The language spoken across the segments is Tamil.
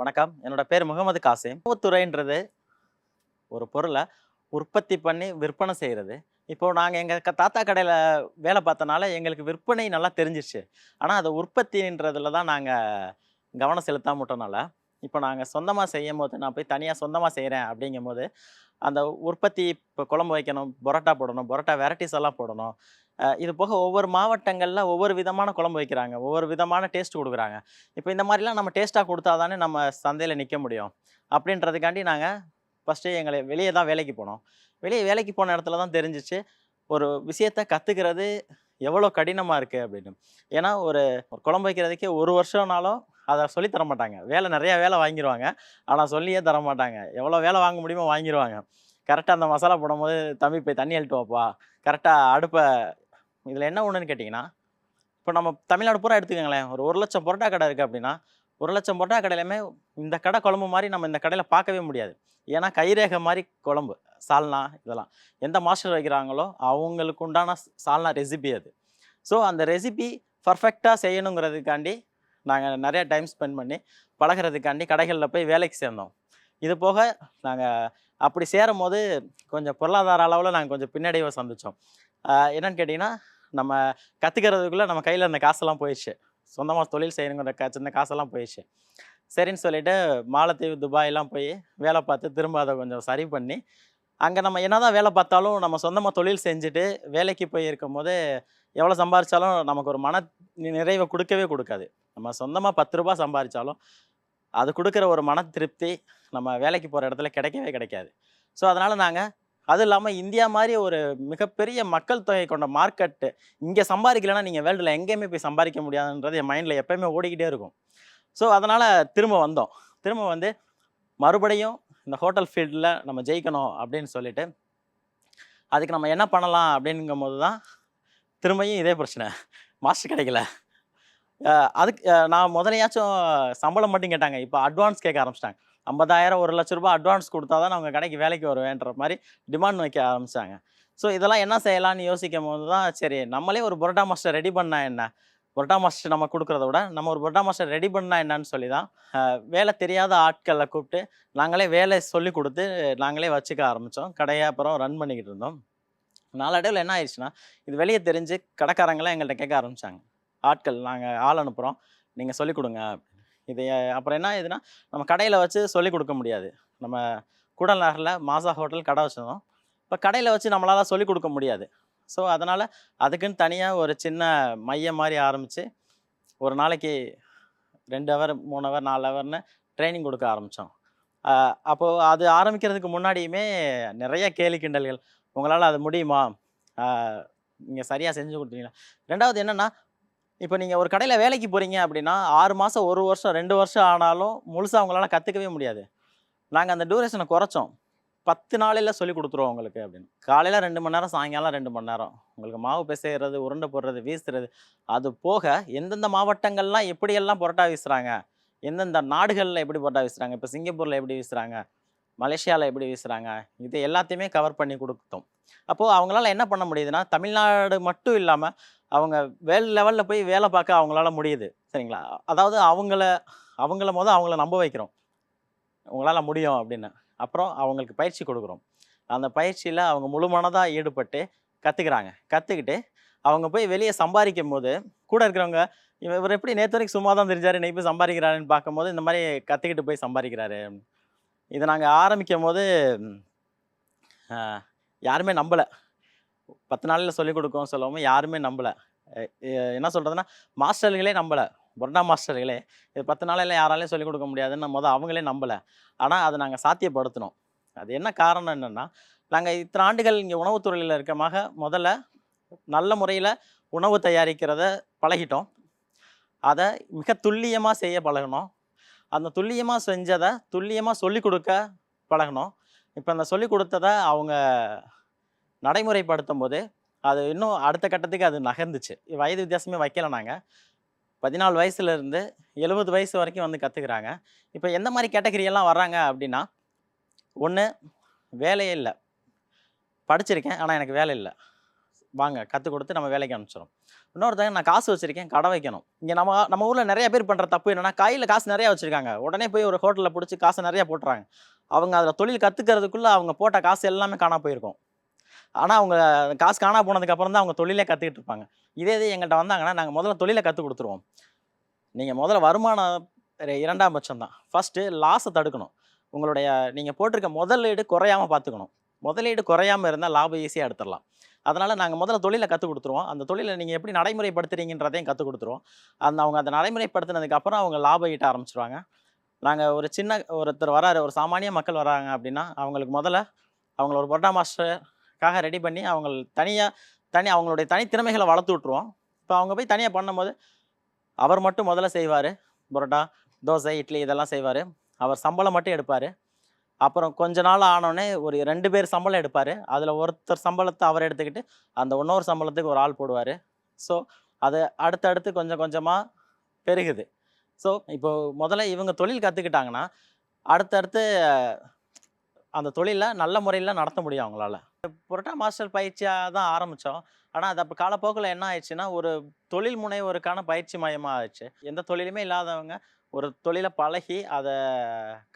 வணக்கம். என்னோட பேர் முகமது காசிம். உணவுத்துறைன்றது ஒரு பொருள உற்பத்தி பண்ணி விற்பனை செய்றது. இப்போ நாங்க எங்க தாத்தா கடையில வேலை பார்த்தனால எங்களுக்கு விற்பனை நல்லா தெரிஞ்சிருச்சு. ஆனா, அத உற்பத்தின்றதுல தான் நாங்க கவனம் செலுத்தாம விட்டனால, இப்போ நாங்க சொந்தமா செய்யும்போது, நான் போய் தனியா சொந்தமா செய்றேன் அப்படிங்கும்போது, அந்த உற்பத்தி இப்போ குழம்பு வைக்கணும், பரோட்டா போடணும், பரோட்டா வெரைட்டீஸ் எல்லாம் போடணும். இது போக ஒவ்வொரு மாவட்டங்கள்ல ஒவ்வொரு விதமான குழம்பு வைக்கிறாங்க. ஒவ்வொரு விதமான டேஸ்ட் குடுக்குறாங்க. இப்போ இந்த மாரிலாம் நம்ம டேஸ்ட்டா குடுத்தா தானே நம்ம சந்தையில நிக்க முடியும். அப்படின்றதுக்காண்டி நாங்க ஃபர்ஸ்ட்டு எங்கள வெளிய தான் வேலைக்கு போனோம். வெளிய வேலைக்கு போன இடத்துல தான் தெரிஞ்சுச்சு, ஒரு விஷயத்த கத்துக்கிறது எவ்வளோ கடினமா இருக்கு அப்படின்னு. ஏன்னா ஒரு ஒரு குழம்பு வைக்கிறதுக்கே 1 வருஷம்னாலும் அத சொல்லி தர மாட்டாங்க. நெறைய வேலை வாங்கிருவாங்க. ஆனா சொல்லியே தர மாட்டாங்க. எவ்வளோ வேலை வாங்க முடியுமோ வாங்கிருவாங்க. கரெக்ட்டா அந்த மசாலா போடும்போது, "தம்பி போய் தண்ணி அள்ளிட்டு வாப்பா." கரெக்ட்டா அடுப்ப இதில என்ன ஒண்ணுன்னு கேட்டீங்கன்னா, இப்ப நம்ம தமிழ்நாடு பூரா எடுத்துக்கங்களேன். ஒரு 1,00,000 பரோட்டா கடை இருக்கு அப்படின்னா, 1,00,000 பரோட்டா கடையிலுமே இந்த கடை குழம்பு மாரி நம்ம இந்த கடையில பார்க்கவே முடியாது. ஏன்னா, கைரேகை மாரி குழம்பு, சால்னா இதெல்லாம். எந்த மாஸ்டர் வைக்கிறாங்களோ, அவங்களுக்கு உண்டான சால்னா ரெசிபி அது. ஸோ, அந்த ரெசிபி பெர்ஃபெக்ட்டா செய்யணுங்கிறதுக்காண்டி, நாங்க நெறைய டைம் ஸ்பெண்ட் பண்ணி, பழகுறதுக்காண்டி கடைகள்ல போய் வேலைக்கு சேர்ந்தோம். இது போக நாங்க அப்படி சேரும்போது, கொஞ்சம் பொருளாதார அளவுல நாங்க கொஞ்சம் பின்னடைவ சந்திச்சோம். என்னன்னு கேட்டீங்கன்னா, நம்ம கத்துக்கிறதுக்குள்ள நம்ம கையில இருந்த காசெல்லாம் போயிருச்சு. சொந்தமா தொழில் செய்யணுங்கிற சின்ன காசெல்லாம் போயிருச்சு. சரின்னு சொல்லிட்டு மாலத்தீவு, துபாய்லாம் போய் வேலை பார்த்து, திரும்ப அத கொஞ்சம் சரி பண்ணி, அங்க நம்ம என்னதான் வேலை பார்த்தாலும், நம்ம சொந்தமா தொழில் செஞ்சுட்டு வேலைக்கு போய் இருக்கும்போது, எவ்வளோ சம்பாரிச்சாலும் நமக்கு ஒரு நிறைவ குடுக்கவே குடுக்காது. நம்ம சொந்தமா ரூ. 10 சம்பாரிச்சாலும், அது குடுக்குற ஒரு மன திருப்தி, நம்ம வேலைக்கு போற இடத்துல கிடைக்கவே கிடைக்காது. ஸோ, அதனால நாங்க அதுவும் இல்லாம இந்தியா மாரி ஒரு மிகப்பெரிய மக்கள் தொகை கொண்ட மார்க்கெட்டு, இங்க சம்பாரிக்கலன்னா நீங்க வேர்ல்டுல எங்கேயுமே போய் சம்பாரிக்க முடியாதுன்றது என் மைண்ட்ல எப்பயுமே ஓடிக்கிட்டே இருக்கும். ஸோ, அதனால திரும்ப வந்தோம். திரும்ப வந்து மறுபடியும் இந்த ஹோட்டல் ஃபீல்டுல நம்ம ஜெயிக்கணும் அப்படின்னு சொல்லிட்டு, அதுக்கு நம்ம என்ன பண்ணலாம் அப்படிங்கும்போது தான், திரும்பியும் இதே பிரச்சனை. மாஸ்டர் கிடைக்கல. அ அதுக்கு நான் முதலையாச்சும் சம்பளம் மட்டும் கேட்டாங்க. இப்ப அட்வான்ஸ் கேட்க ஆரம்பிச்சுட்டாங்க. 50,000 ரூ. 1,00,000 அட்வான்ஸ் குடுத்தா தான் நான் உங்க கடைக்கு வேலைக்கு வருவேன்ற மாரி டிமாண்ட் வைக்க ஆரம்பிச்சாங்க. ஸோ இதெல்லாம் என்ன செய்யலாம்னு யோசிக்கும்போது தான், சரி நம்மளே ஒரு பரோட்டா மாஸ்டர் ரெடி பண்ணா என்ன? பரோட்டா மாஸ்டர் நம்ம குடுக்குறத விட, நம்ம ஒரு பரோட்டா மாஸ்டர் ரெடி பண்ணா என்னன்னு சொல்லி தான், வேலை தெரியாத ஆட்கள கூப்ட்டு, நாங்களே வேலை சொல்லிக் குடுத்து, நாங்களே வச்சுக்க ஆரம்பிச்சோம். கடைய அப்புறம் ரன் பண்ணிக்கிட்டு இருந்தோம். நாளடைவுல என்ன ஆயிருச்சுன்னா, இது வெளிய தெரிஞ்சு கடைக்காரங்கலாம் எங்கள்ட்ட கேட்க ஆரம்பிச்சாங்க. ஆட்கள் நாங்க ஆள் அனுப்புறோம். நீங்க சொல்லிக் குடுங்க. இது அப்புறம் என்ன ஆயுதுன்னா, நம்ம கடையில வச்சு சொல்லிக் குடுக்க முடியாது. நம்ம கூடல்நகர்ல மாசா ஹோட்டல் கடை வச்சிருந்தோம். இப்ப கடையில வச்சு நம்மளால சொல்லிக் குடுக்க முடியாது. ஸோ, அதனால அதுக்குன்னு தனியா ஒரு சின்ன மையம் மாரி ஆரம்பிச்சு, ஒரு நாளைக்கு 2 ஹவர், 3 ஹவர், 4 ஹவர்ன்னு ட்ரெய்னிங் குடுக்க ஆரம்பிச்சோம். அ அப்போ அது ஆரம்பிக்கிறதுக்கு முன்னாடியுமே நெறைய கேலி கிண்டல்கள். உங்களால அது முடியுமா? அ நீங்க சரியா செஞ்சு குடுத்தீங்களா? 2வது என்னன்னா, இப்ப நீங்க ஒரு கடையில வேலைக்கு போறீங்க அப்படின்னா, 6 மாசம், 1 வருஷம், 2 வருஷம் ஆனாலும் முழுசா உங்களால கத்துக்கவே முடியாது. நாங்க அந்த டியூரேஷன குறைச்சோம். 10 நாளையில சொல்லிக் குடுத்துருவோம் உங்களுக்கு அப்படின்னு. காலையில 2 மணி நேரம், சாயங்காலம் 2 மணி நேரம். உங்களுக்கு மாவு பிசையறது, உருண்டை போடுறது, வீசுறது, அது போக எந்தெந்த மாவட்டங்கள்லாம் எப்படியெல்லாம் பரோட்டா வீசுறாங்க, எந்தெந்த நாடுகள்ல எப்படி பரோட்டா வீசுறாங்க, இப்ப சிங்கப்பூர்ல எப்படி வீசுறாங்க, மலேசியால எப்படி வீசுறாங்க, இது எல்லாத்தையுமே கவர் பண்ணி குடுத்தோம். அப்போ அவங்களால என்ன பண்ண முடியுதுன்னா, தமிழ்நாடு மட்டும் இல்லாம, அவங்க வேர்ல்ட் லெவல்ல போய் வேலை பார்க்க அவங்களால முடியுது. சரிங்களா? அதாவது அவங்கள அவங்கள அவங்கள நம்ப வைக்கிறோம். உங்களால முடியும் அப்படின்னு. அப்புறம் அவங்களுக்கு பயிற்சி குடுக்குறோம். அந்த பயிற்சியில அவங்க முழு மனதா ஈடுபட்டு கத்துக்கிறாங்க. கத்துக்கிட்டு அவங்க போய் வெளிய சம்பாரிக்கும்போது, கூட இருக்கிறவங்க, இவரு எப்படி நேத்து வரைக்கும் சும்மா தான் திரிஞ்சாரு, இன்னைக்கு போய் சம்பாரிக்கிறாருன்னு பார்க்கும்போது, இந்த மாரி கத்துக்கிட்டு போய் சம்பாரிக்கிறாரு. இத நாங்க ஆரம்பிக்கும்போது, அ யாருமே நம்பல. 10 நாள்ல சொல்லிக் குடுக்கோம் சொல்லவும் யாருமே நம்பல. எ எ என்ன சொல்றதுன்னா, மாஸ்டர்களே நம்பல. பரோட்டா மாஸ்டர்களே, இது 10 நாளையில யாராலயும் சொல்லிக் குடுக்க முடியாதுன்னு அவங்களே நம்பல. ஆனா, அத நாங்க சாத்தியப்படுத்துனோம். அது என்ன காரணம் என்னன்னா, நாங்க இத்தன ஆண்டுகள் இங்க உணவுத் துறையில இருக்கமாக, முதல்ல நல்ல முறையில உணவு தயாரிக்கிறத பழகிட்டோம். அத மிக துல்லியமா செய்ய பழகுனோம். அந்த துல்லியமா செஞ்சத, துல்லியமா சொல்லிக் குடுக்க பழகுனோம். இப்ப அந்த சொல்லிக் குடுத்தத அவங்க நடைமுறைப்படுத்தும்போது, அது இன்னும் அடுத்த கட்டத்துக்கு அது நகர்ந்துச்சு. வயது வித்தியாசமே வைக்கல நாங்க. 14 வயசுலருந்து 70 வயசு வரைக்கும் வந்து கத்துக்கிறாங்க. இப்ப எந்த மாரி கேட்டகரி எல்லாம் வர்றாங்க அப்டின்னா, 1 வேலையே இல்ல. படிச்சிருக்கேன். ஆனா எனக்கு வேலை இல்ல. வாங்க கத்துக் குடுத்து நம்ம வேலைக்கு அனுப்பிச்சுர்றோம். இன்னொருத்தங்க நான் காசு வச்சிருக்கேன், கடை வைக்கணும். இங்க நம்ம நம்ம ஊர்ல நெறைய பேர் பண்ற தப்பு என்னன்னா, கையில காசு நெறைய வச்சிருக்காங்க. உடனே போய் ஒரு ஹோட்டல்ல புடிச்சு காச நெறைய போட்டுறாங்க. அவங்க அதுல தொழில் கத்துக்கிறதுக்குள்ள அவங்க போட்ட காசு எல்லாமே காணாம போயிருக்கும். ஆனா அவங்க காசு காணாம போனதுக்கு அப்புறம் தான் அவங்க தொழிலே கத்துக்கிட்டு இருப்பாங்க. இதே இது எங்கள்ட்ட வந்தாங்கன்னா, நாங்க முதல்ல தொழில கத்துக் குடுத்துருவோம். நீங்க முதல்ல வருமானம் 2ஆம் பட்சம் தான். ஃபர்ஸ்ட்டு லாஸ தடுக்கணும். உங்களுடைய நீங்க போட்டிருக்க முதலீடு குறையாம பார்த்துக்கணும். முதலீடு குறையாம இருந்தா லாபம் ஈஸியா எடுத்துறலாம். அதனால நாங்க முதல்ல தொழில கத்துக் குடுத்துருவோம். அந்த தொழில நீங்க எப்படி நடைமுறைப்படுத்துறீங்கன்றதையும் கத்துக் குடுத்துருவோம். அவங்க அத நடைமுறைப்படுத்தினதுக்கு அப்புறம் அவங்க லாபம் ஈட்ட ஆரம்பிச்சுருவாங்க. நாங்க ஒரு சின்ன ஒருத்தர் வராரு, ஒரு சாமானிய மக்கள் வராங்க அப்படின்னா, அவங்களுக்கு முதல்ல அவங்கள ஒரு பரோட்டா மாஸ்டருக்காக ரெடி பண்ணி, அவங்களுடைய தனித்திறமைகள வளர்த்து விட்டுருவோம். இப்ப அவங்க போய் தனியா பண்ணும்போது, அவர் மட்டும் முதல்ல செய்வாரு. பரோட்டா, தோசை, இட்லி இதெல்லாம் செய்வாரு. அவர் சம்பளம் மட்டும் எடுப்பாரு. அப்புறம் கொஞ்ச நாள் ஆனோனே ஒரு 2 பேர் சம்பளம் எடுப்பாரு. அதுல ஒருத்தர் சம்பளத்த அவர் எடுத்துக்கிட்டு, அந்த இன்னொரு சம்பளத்துக்கு ஒரு ஆள் போடுவாரு. ஸோ, அது அடுத்தடுத்து கொஞ்சம் கொஞ்சமா பெருகுது. ஸோ, இப்போ முதல்ல இவங்க தொழில் கத்துக்கிட்டாங்கன்னா, அடுத்தடுத்து அந்த தொழில நல்ல முறையில நடத்த முடியும் அவங்களால. புரோட்டா மாஸ்டர் பயிற்சியா தான் ஆரம்பிச்சோம். ஆனா, அது அப்ப காலப்போக்குல என்ன ஆயிடுச்சுன்னா, ஒரு தொழில் முனைவோருக்கான பயிற்சி மையமா ஆச்சு. எந்த தொழிலுமே இல்லாதவங்க ஒரு தொழில பழகி, அத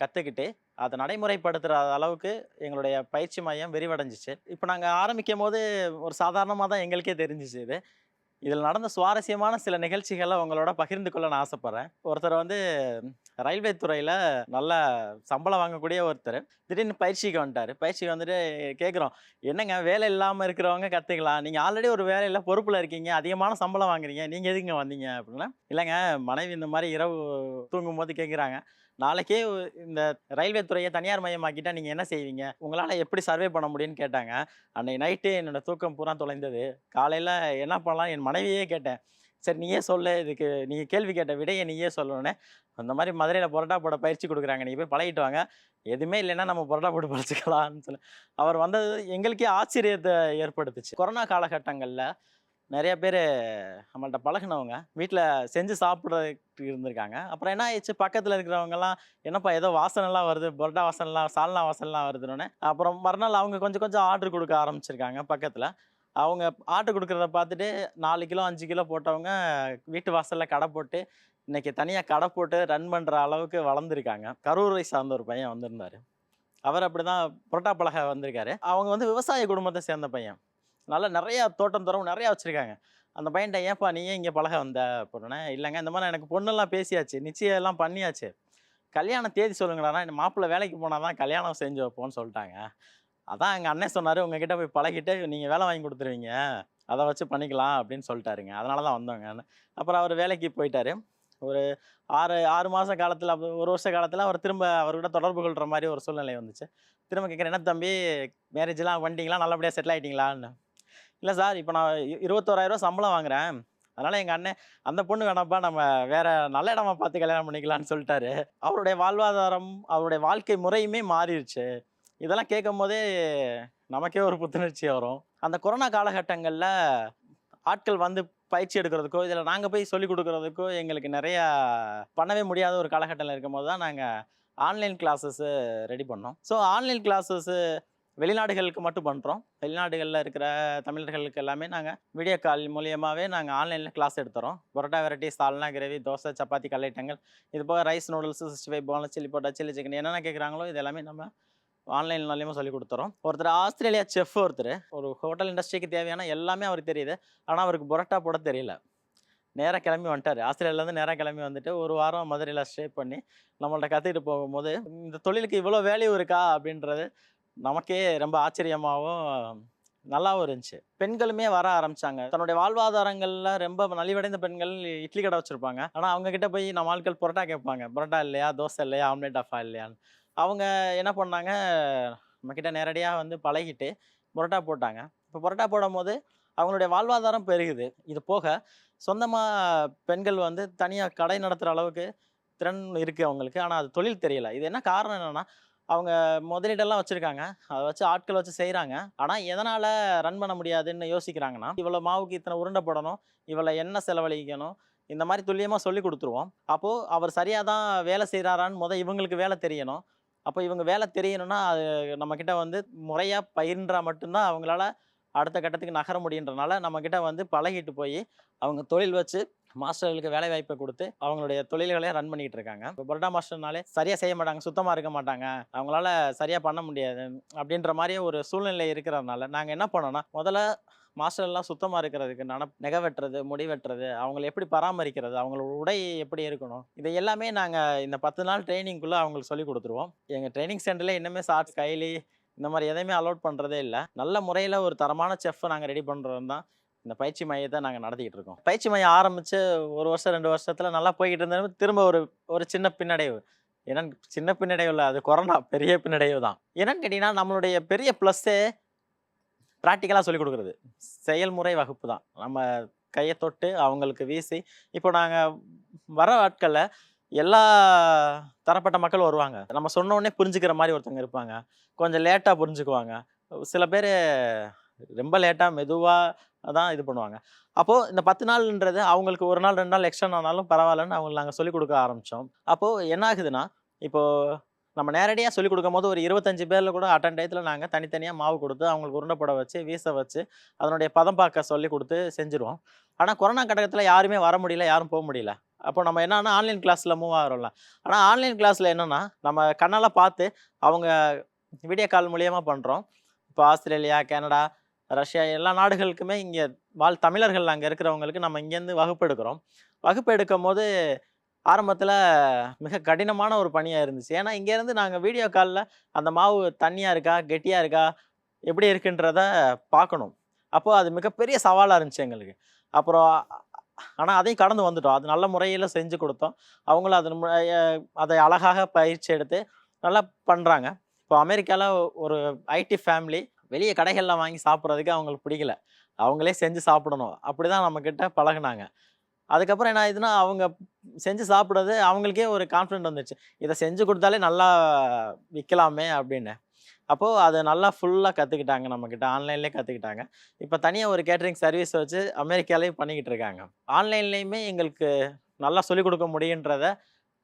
கத்துக்கிட்டு, அத நடைமுறைப்படுத்துற அளவுக்கு எங்களுடைய பயிற்சி மையம் விரிவடைஞ்சுச்சு. இப்ப நாங்க ஆரம்பிக்கும்போது ஒரு சாதாரணமா தான் எங்களுக்கே தெரிஞ்சுச்சு இது. இதில நடந்த சுவாரஸ்யமான சில நிகழ்ச்சிகள உங்களோட பகிர்ந்து கொள்ள நான் ஆசைப்படுறேன். ஒருத்தர் வந்து ரயில்வே துறையில நல்ல சம்பளம் வாங்கக்கூடிய ஒருத்தரு. திடீர்னு பயிற்சிக்கு வந்துட்டாரு. பயிற்சிக்கு வந்துட்டு கேட்குறோம், "என்னங்க வேலை இல்லாம இருக்கிறவங்க கத்துக்கலாம். நீங்க ஆல்ரெடி ஒரு வேலையில பொறுப்புல இருக்கீங்க. அதிகமான சம்பளம் வாங்குறீங்க. நீங்க எதுக்குங்க வந்தீங்க?" அப்படின்னா, "இல்லங்க மனைவி இந்த மாரி இரவு தூங்கும்போது கேட்குறாங்க. நாளைக்கே இந்த ரயில்வே துறைய தனியார் மயமாக்கிட்டா நீங்க என்ன செய்வீங்க? உங்களால எப்படி சர்வே பண்ண முடியும்னு?" கேட்டாங்க. அன்னைக்கு நைட்டு என்னோட தூக்கம் பூரா தொலைந்தது. காலையில என்ன பண்ணலாம் என் மனைவியே கேட்டேன். "சரி நீயே சொல்லு. இதுக்கு நீ கேள்வி கேட்ட விடைய நீயே சொல்லோன்னே." "அந்த மாரி மதுரையில பரோட்டா போட பயிற்சி குடுக்குறாங்க. நீங்க போய் பழகிட்டு வாங்க. எதுவுமே இல்லைன்னா நம்ம பரோட்டா போட்டு பொழச்சுக்கலாம்ன்னு" சொல்லி அவர் வந்தது எங்களுக்கே ஆச்சரியத்த ஏற்படுத்துச்சு. கொரோனா காலகட்டங்கள்ல நெறைய பேரு நம்மள்ட்ட பழகுனவங்க, வீட்ல செஞ்சு சாப்பிடுறதுக்கு இருந்திருக்காங்க. அப்புறம் என்ன ஆயிடுச்சு, பக்கத்துல இருக்கிறவங்கலாம், "என்னப்பா ஏதோ வாசனைலாம் வருது, பரோட்டா வாசனைலாம், சால்னா வாசனைலாம் வருதுன்னோனே." அப்புறம் மறுநாள் அவங்க கொஞ்சம் கொஞ்சம் ஆர்டர் குடுக்க ஆரம்பிச்சிருக்காங்க பக்கத்துல. அவங்க ஆர்டர் குடுக்கறத பார்த்துட்டு 4 கிலோ, 5 கிலோ போட்டவங்க வீட்டு வாசல்ல கடை போட்டு, இன்னைக்கு தனியா கடை போட்டு ரன் பண்ற அளவுக்கு வளர்ந்துருக்காங்க. கரூரை சார்ந்த ஒரு பையன் வந்திருந்தாரு. அவர் அப்படிதான் புரோட்டா பழக வந்திருக்காரு. அவங்க வந்து விவசாய குடும்பத்த சேர்ந்த பையன். நல்லா நெறைய தோட்டம் தொரவு நெறையா வச்சிருக்காங்க. அந்த பையன்ட்ட "ஏன்பா நீ ஏன் இங்க பழக வந்த?" அப்படின்னோனே, "இல்லங்க இந்த மாரி எனக்கு பொண்ணெல்லாம் பேசியாச்சு. நிச்சயம் எல்லாம் பண்ணியாச்சு. கல்யாண தேதி சொல்லுங்கடான்னா, மாப்பிள்ளை வேலைக்கு போனா தான் கல்யாணம் செஞ்சு வைப்போம்ன்னு" சொல்ட்டாங்க. அதான் எங்க அண்ணன் சொன்னாரு, "உங்ககிட்ட போய் பழகிட்டு நீங்க வேலை வாங்கி குடுத்துருவீங்க. அத வச்சு பண்ணிக்கலாம்" அப்படின்னு சொல்ட்டாருங்க. அதனால தான் வந்தோங்கன்னு. அப்புறம் அவரு வேலைக்கு போயிட்டாரு. ஒரு 6 மாச காலத்துல 1 வருஷ காலத்துல அவர் திரும்ப அவர்கிட்ட தொடர்பு கொள்ற மாரி ஒரு சூழ்நிலை வந்துச்சு. திரும்ப கேட்கிறேன், "என்ன தம்பி மேரேஜ்லாம் பண்ணிட்டீங்களா? நல்லபடியா செட்டில் ஆயிட்டீங்களான்னு?" "இல்ல சார், இப்ப நான் ரூ. 21,000 சம்பளம் வாங்குறேன். அதனால எங்க அண்ணன், அந்த பொண்ணு வேணாம்ப்பா, நம்ம வேற நல்ல இடமா பார்த்து கல்யாணம் பண்ணிக்கலாம்ன்னு" சொல்ட்டாரு. அவருடைய வாழ்வாதாரம், அவருடைய வாழ்க்கை முறையுமே மாறிருச்சு. இதெல்லாம் கேட்கும்போதே நமக்கே ஒரு புத்துணர்ச்சி வரும். அந்த கொரோனா காலகட்டங்கள்ல ஆட்கள் வந்து பயிற்சி எடுக்கிறதுக்கோ, இல்ல நாங்க போய் சொல்லிக் குடுக்குறதுக்கோ எங்களுக்கு நெறையா பண்ணவே முடியாத ஒரு காலகட்டத்துல இருக்கும்போது தான் நாங்க ஆன்லைன் கிளாஸஸ் ரெடி பண்ணோம். ஸோ ஆன்லைன் கிளாஸஸ் வெளிநாடுகளுக்கு மட்டும் பண்றோம். வெளிநாடுகள்ல இருக்கிற தமிழர்களுக்கு எல்லாமே நாங்க வீடியோ கால் மூலியமாவே நாங்க ஆன்லைன்ல கிளாஸ் எடுத்துறோம். பரோட்டா வெரைட்டீஸ், சால்னா, கிரேவி, தோசை, சப்பாத்தி, கடலை ஐட்டங்கள், இது போக rice, noodles, 65 boneless chilli parotta, chilli chicken என்னென்ன கேட்குறாங்களோ இது எல்லாமே நம்ம ஆன்லைன் மூலியமா சொல்லிக் குடுத்துறோம். ஒருத்தர் ஆஸ்திரேலியா செஃப் ஒருத்தரு. ஒரு ஹோட்டல் இண்டஸ்ட்ரிக்கு தேவையான எல்லாமே அவருக்கு தெரியுது. ஆனா அவருக்கு பரோட்டா போட தெரியல. நேரா கிளம்பி வந்துட்டாரு. ஆஸ்திரேலியாலேருந்து நேரா கிளம்பி வந்துட்டு, 1 வாரம் மதுரையில ஸ்டே பண்ணி, நம்மள்ட்ட கத்துக்கிட்டு போகும்போது, இந்த தொழிலுக்கு இவ்வளோ வேல்யூ இருக்கா? அப்படின்றது நமக்கே ரொம்ப ஆச்சரியமாவும், நல்லாவும் இருந்துச்சு. பெண்களுமே வர ஆரம்பிச்சாங்க. தன்னுடைய வாழ்வாதாரங்கள்ல ரொம்ப நலிவடைந்த பெண்கள் இட்லி கடை வச்சிருப்பாங்க. ஆனா அவங்க கிட்ட போய் நம்ம ஆட்கள் பரோட்டா கேட்பாங்க. "பரோட்டா இல்லையா? தோசை இல்லையா? ஆம்லெட் ஆஃபா இல்லையான்னு?" அவங்க என்ன பண்ணாங்க, நம்மகிட்ட நேரடியா வந்து பழகிட்டு பரோட்டா போட்டாங்க. இப்போ பரோட்டா போடும்போது அவங்களுடைய வாழ்வாதாரம் பெருகுது. இது போக சொந்தமா பெண்கள் வந்து தனியா கடை நடத்துற அளவுக்கு திறன் இருக்கு அவங்களுக்கு. ஆனா அது தொழில் தெரியல. இது என்ன காரணம் என்னன்னா, அவங்க முதலீடெல்லாம் வச்சிருக்காங்க. அத வச்சு ஆட்கள வச்சு செய்றாங்க. ஆனா எதனால ரன் பண்ண முடியாதுன்னு யோசிக்கிறாங்கன்னா, இவ்வளோ மாவுக்கு இத்தனை உருண்டை போடணும், இவ்வளோ எண்ணெய் செலவழிக்கணும். இந்த மாரி துல்லியமா சொல்லிக் குடுத்துருவோம். அப்போ அவர் சரியா தான் வேலை செய்றாரான்னு இவங்களுக்கு வேலை தெரியணும். அப்போ இவங்க வேலை தெரியணும்னா, அது நம்மகிட்ட வந்து முறையா பயின்றா மட்டும் தான் அவங்களால அடுத்த கட்டத்துக்கு நகர முடியுன்றனால நம்மக்கிட்ட வந்து பழகிட்டு போய் அவங்க தொழில் வச்சு மாஸ்டர்களுக்கு வேலை வாய்ப்பை கொடுத்து அவங்களுடைய தொழில்களை ரன் பண்ணிக்கிட்டு இருக்காங்க. இப்போ பரோட்டா மாஸ்டர்னாலே சரியாக செய்ய மாட்டாங்க, சுத்தமாக இருக்க மாட்டாங்க, அவங்களால சரியாக பண்ண முடியாது அப்படின்ற மாதிரி ஒரு சூழ்நிலை இருக்கிறதுனால நாங்கள் என்ன பண்ணோம்னா, முதல்ல மாஸ்டர்லாம் சுத்தமாக இருக்கிறதுக்கு நெகை வெட்டுறது, முடி வெட்டுறது, அவங்கள எப்படி பராமரிக்கிறது, அவங்களோட உடை எப்படி இருக்கணும், இதை எல்லாமே நாங்கள் இந்த 10 நாள் ட்ரைனிங்குள்ளே அவங்களுக்கு சொல்லி கொடுத்துருவோம். எங்கள் ட்ரைனிங் சென்டரில் இன்னுமே ஷார்ட்ஸ், கைலி இந்த மாதிரி எதையுமே அலோட் பண்ணுறதே இல்லை. நல்ல முறையில் ஒரு தரமான செஃப்பை நாங்கள் ரெடி பண்ணுறது தான் இந்த பயிற்சி மையத்தை நாங்கள் நடத்திக்கிட்டு இருக்கோம். பயிற்சி மையம் ஆரம்பித்து 1 வருஷம் 2 வருஷத்தில் நல்லா போய்கிட்டு இருந்தது. திரும்ப ஒரு ஒரு சின்ன பின்னடைவு. என்னன்னு சின்ன பின்னடைவு இல்லை, அது கொரோனா பெரிய பின்னடைவு தான். என்னன்னு கேட்டிங்கன்னா, நம்மளுடைய பெரிய ப்ளஸ்ஸே ப்ராக்டிக்கலாக சொல்லிக் கொடுக்குறது, செயல்முறை வகுப்பு தான். நம்ம கையை தொட்டு அவங்களுக்கு வீசி, இப்போ நாங்கள் வர ஆட்களில் எல்லா தரப்பட்ட மக்கள் வருவாங்க. நம்ம சொன்ன உடனே புரிஞ்சுக்கிற மாதிரி ஒருத்தவங்க இருப்பாங்க, கொஞ்சம் லேட்டாக புரிஞ்சுக்குவாங்க, சில பேர் ரொம்ப லேட்டாக மெதுவாக தான் இது பண்ணுவாங்க. அப்போது இந்த 10 நாள்ன்றது அவங்களுக்கு 1 நாள் 2 நாள் எக்ஸ்டெண்ட் ஆனாலும் பரவாயில்லன்னு அவங்களுக்கு நாங்கள் சொல்லிக் கொடுக்க ஆரம்பித்தோம். அப்போது என்ன ஆகுதுன்னா, இப்போது நம்ம நேரடியாக சொல்லிக் கொடுக்கும்போது ஒரு 25 பேரில் கூட அட்டன் டயத்தில் நாங்கள் தனித்தனியாக மாவு கொடுத்து அவங்களுக்கு உருண்டை போட வச்சு வீச வச்சு அதனுடைய பதம் பார்க்க சொல்லி கொடுத்து செஞ்சுருவோம். ஆனால் கொரோனா கட்டத்தில் யாருமே வர முடியல, யாரும் போக முடியல. அப்போ நம்ம என்னன்னா ஆன்லைன் கிளாஸில் மூவ் ஆகிறோம்ல. ஆனால் ஆன்லைன் கிளாஸில் என்னென்னா, நம்ம கண்ணால் பார்த்து அவங்க வீடியோ கால் மூலியமாக பண்ணுறோம். இப்போ ஆஸ்திரேலியா, கனடா, ரஷ்யா எல்லா நாடுகளுக்குமே இங்கே தமிழர்கள் அங்கே இருக்கிறவங்களுக்கு நம்ம இங்கேருந்து வகுப்பு எடுக்கிறோம். வகுப்பு எடுக்கும் போது ஆரம்பத்தில் மிக கடினமான ஒரு பணியாக இருந்துச்சு. ஏன்னா இங்கேருந்து நாங்கள் வீடியோ காலில் அந்த மாவு தண்ணியாக இருக்கா, கெட்டியாக இருக்கா, எப்படி இருக்குன்றத பார்க்கணும். அப்போது அது மிகப்பெரிய சவாலாக இருந்துச்சு எங்களுக்கு. அப்புறம் ஆனால் அதையும் கடந்து வந்துட்டோம். அது நல்ல முறையில் செஞ்சு கொடுத்தோம். அவங்களும் அதை அழகாக பயிற்சி எடுத்து நல்லா பண்ணுறாங்க. இப்போ அமெரிக்காவில் ஒரு ஐடி ஃபேமிலி வெளியே கடைகளில் வாங்கி சாப்பிட்றதுக்கு அவங்களுக்கு பிடிக்கல, அவங்களே செஞ்சு சாப்பிடணும், அப்படி தான் நம்மக்கிட்ட பழகுனாங்க. அதுக்கப்புறம் என்ன ஆயிடுதுன்னா, அவங்க செஞ்சு சாப்பிட்றது அவங்களுக்கே ஒரு கான்ஃபிடென்ட் வந்துடுச்சு, இதை செஞ்சு கொடுத்தாலே நல்லா விற்கலாமே அப்படின்னு. அப்போது அதை நல்லா ஃபுல்லாக கற்றுக்கிட்டாங்க, நம்மக்கிட்ட ஆன்லைன்லேயே கற்றுக்கிட்டாங்க. இப்போ தனியாக ஒரு கேட்ரிங் சர்வீஸ் வச்சு அமெரிக்காலேயும் பண்ணிக்கிட்டு இருக்காங்க. ஆன்லைன்லேயுமே எங்களுக்கு நல்லா சொல்லிக் கொடுக்க முடியுன்றதை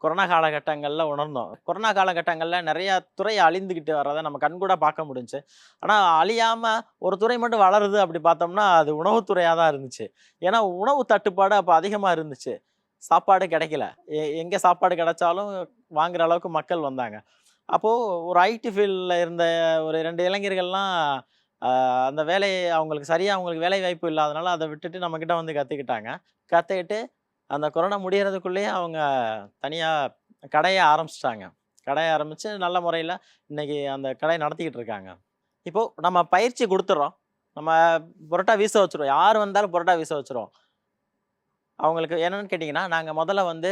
கொரோனா காலகட்டங்களில் உணர்ந்தோம். கொரோனா காலகட்டங்களில் நிறையா துறை அழிந்துக்கிட்டு வர்றதை நம்ம கண்கூட பார்க்க முடிஞ்சுச்சு. ஆனால் அழியாமல் ஒரு துறை மட்டும் வளருது அப்படி பார்த்தோம்னா அது உணவுத்துறையாக தான் இருந்துச்சு. ஏன்னா உணவு தட்டுப்பாடு அப்போ அதிகமாக இருந்துச்சு, சாப்பாடு கிடைக்கல, எங்கே சாப்பாடு கிடைச்சாலும் வாங்குகிற அளவுக்கு மக்கள் வந்தாங்க. அப்போது ஒரு ஐடி ஃபீல்டில் இருந்த ஒரு 2 இளைஞர்கள்லாம் அந்த வேலையை அவங்களுக்கு சரியாக அவங்களுக்கு வேலை வாய்ப்பு இல்லாதனால அதை விட்டுட்டு நம்மக்கிட்ட வந்து கற்றுக்கிட்டு அந்த கொரோனா முடியறதுக்குள்ளேயே அவங்க தனியாக கடையை ஆரம்பிச்சிட்டாங்க. கடையை ஆரம்பித்து நல்ல முறையில் இன்றைக்கி அந்த கடை நடத்திக்கிட்டு இருக்காங்க. இப்போது நம்ம பயிற்சி கொடுத்துட்றோம், நம்ம பரோட்டா வீச வச்சுருவோம், யார் வந்தாலும் பரோட்டா வீச வச்சுருவோம். அவங்களுக்கு என்னென்னு கேட்டிங்கன்னா, நாங்கள் முதல்ல வந்து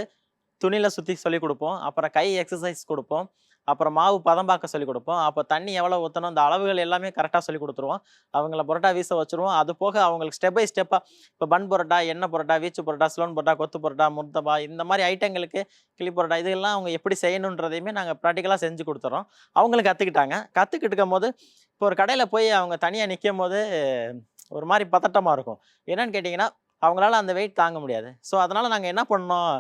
துணியில் சுற்றி சொல்லிக் கொடுப்போம், அப்புறம் கை எக்ஸசைஸ் கொடுப்போம், அப்புறம் மாவு பதம் பார்க்க சொல்லிக் கொடுப்போம், அப்போ தண்ணி எவ்வளோ ஊற்றணும், இந்த அளவுகள் எல்லாமே கரெக்டாக சொல்லிக் கொடுத்துருவோம். அவங்கள பரோட்டா வீச வச்சுருவோம். அது போக அவங்களுக்கு ஸ்டெப் பை ஸ்டெப்பாக இப்போ பன் பரோட்டா, எண்ணெய் பரோட்டா, வீச்சு பரோட்டா, ஸ்லோன் பரோட்டா, கொத்து பரோட்டா, முர்தபா, இந்த மாதிரி ஐட்டங்களுக்கு கிளி பரோட்டா, இதெல்லாம் அவங்க எப்படி செய்யணுன்றதையுமே நாங்கள் ப்ராக்டிக்கலாக செஞ்சு கொடுத்துறோம். அவங்களும் கற்றுக்கிட்டுருக்கும் போது இப்போ ஒரு கடையில் போய் அவங்க தனியாக நிற்கும் போது ஒரு மாதிரி பதட்டமாக இருக்கும். என்னன்னு கேட்டிங்கன்னா, அவங்களால அந்த வெயிட் தாங்க முடியாது. ஸோ அதனால் நாங்கள் என்ன பண்ணோம்